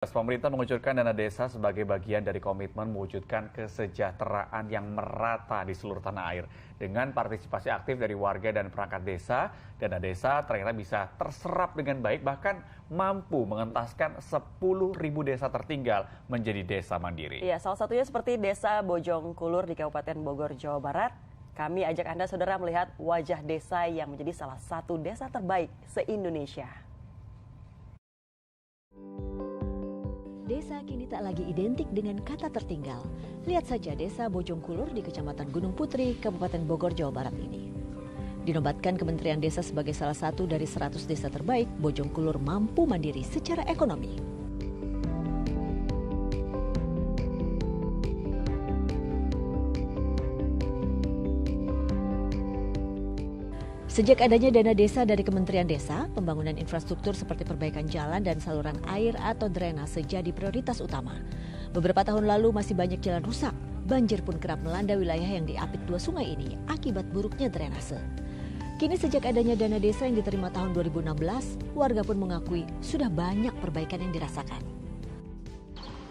Pemerintah mengucurkan dana desa sebagai bagian dari komitmen mewujudkan kesejahteraan yang merata di seluruh tanah air. Dengan partisipasi aktif dari warga dan perangkat desa, dana desa ternyata bisa terserap dengan baik, bahkan mampu mengentaskan 10.000 desa tertinggal menjadi desa mandiri. Ya, salah satunya seperti Desa Bojongkulur di Kabupaten Bogor, Jawa Barat. Kami ajak Anda, saudara, melihat wajah desa yang menjadi salah satu desa terbaik se-Indonesia. Desa kini tak lagi identik dengan kata tertinggal. Lihat saja Desa Bojongkulur di Kecamatan Gunung Putri, Kabupaten Bogor, Jawa Barat ini. Dinobatkan Kementerian Desa sebagai salah satu dari 100 desa terbaik, Bojongkulur mampu mandiri secara ekonomi. Sejak adanya dana desa dari Kementerian Desa, pembangunan infrastruktur seperti perbaikan jalan dan saluran air atau drainase jadi prioritas utama. Beberapa tahun lalu masih banyak jalan rusak, banjir pun kerap melanda wilayah yang diapit dua sungai ini akibat buruknya drainase. Kini sejak adanya dana desa yang diterima tahun 2016, warga pun mengakui sudah banyak perbaikan yang dirasakan.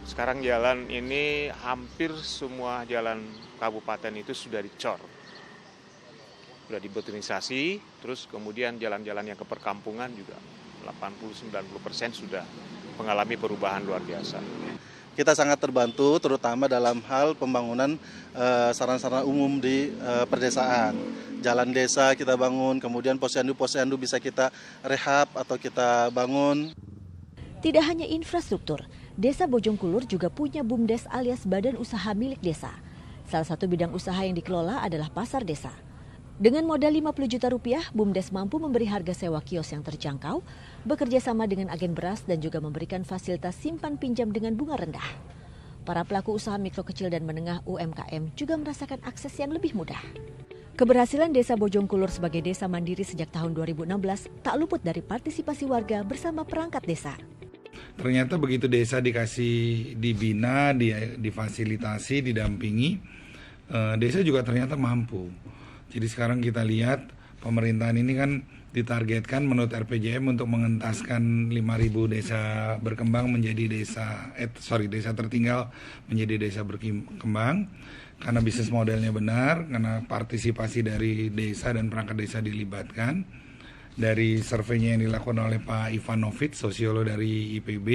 Sekarang jalan ini hampir semua jalan kabupaten itu sudah dicor. Sudah dibetonisasi, terus kemudian jalan-jalan yang ke perkampungan juga 80-90% sudah mengalami perubahan luar biasa. Kita sangat terbantu terutama dalam hal pembangunan sarana-sarana umum di perdesaan. Jalan desa kita bangun, kemudian posyandu-posyandu bisa kita rehab atau kita bangun. Tidak hanya infrastruktur, Desa Bojongkulur juga punya BUMDes alias Badan Usaha Milik Desa. Salah satu bidang usaha yang dikelola adalah pasar desa. Dengan modal 50 juta rupiah, BUMDes mampu memberi harga sewa kios yang terjangkau, bekerja sama dengan agen beras dan juga memberikan fasilitas simpan pinjam dengan bunga rendah. Para pelaku usaha mikro kecil dan menengah UMKM juga merasakan akses yang lebih mudah. Keberhasilan Desa Bojongkulur sebagai desa mandiri sejak tahun 2016 tak luput dari partisipasi warga bersama perangkat desa. Ternyata begitu desa dikasih dibina, difasilitasi, didampingi, desa juga ternyata mampu. Jadi sekarang kita lihat pemerintahan ini kan ditargetkan menurut RPJM untuk mengentaskan 5.000 desa berkembang menjadi desa tertinggal menjadi desa berkembang, karena bisnis modelnya benar, karena partisipasi dari desa dan perangkat desa dilibatkan. Dari surveinya yang dilakukan oleh Pak Ivanovic, sosiolog dari IPB,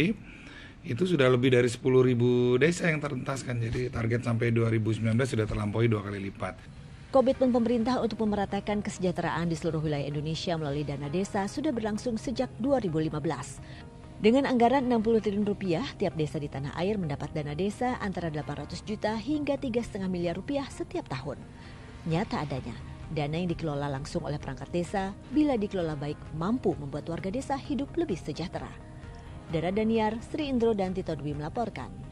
itu sudah lebih dari 10.000 desa yang terentaskan. Jadi target sampai 2019 sudah terlampaui 2 kali lipat. Komitmen pemerintah untuk memeratakan kesejahteraan di seluruh wilayah Indonesia melalui dana desa sudah berlangsung sejak 2015. Dengan anggaran 60 triliun rupiah, tiap desa di tanah air mendapat dana desa antara 800 juta hingga 3,5 miliar rupiah setiap tahun. Nyata adanya, dana yang dikelola langsung oleh perangkat desa, bila dikelola baik mampu membuat warga desa hidup lebih sejahtera. Dara Daniar, Sri Indro dan Tito Dwi melaporkan.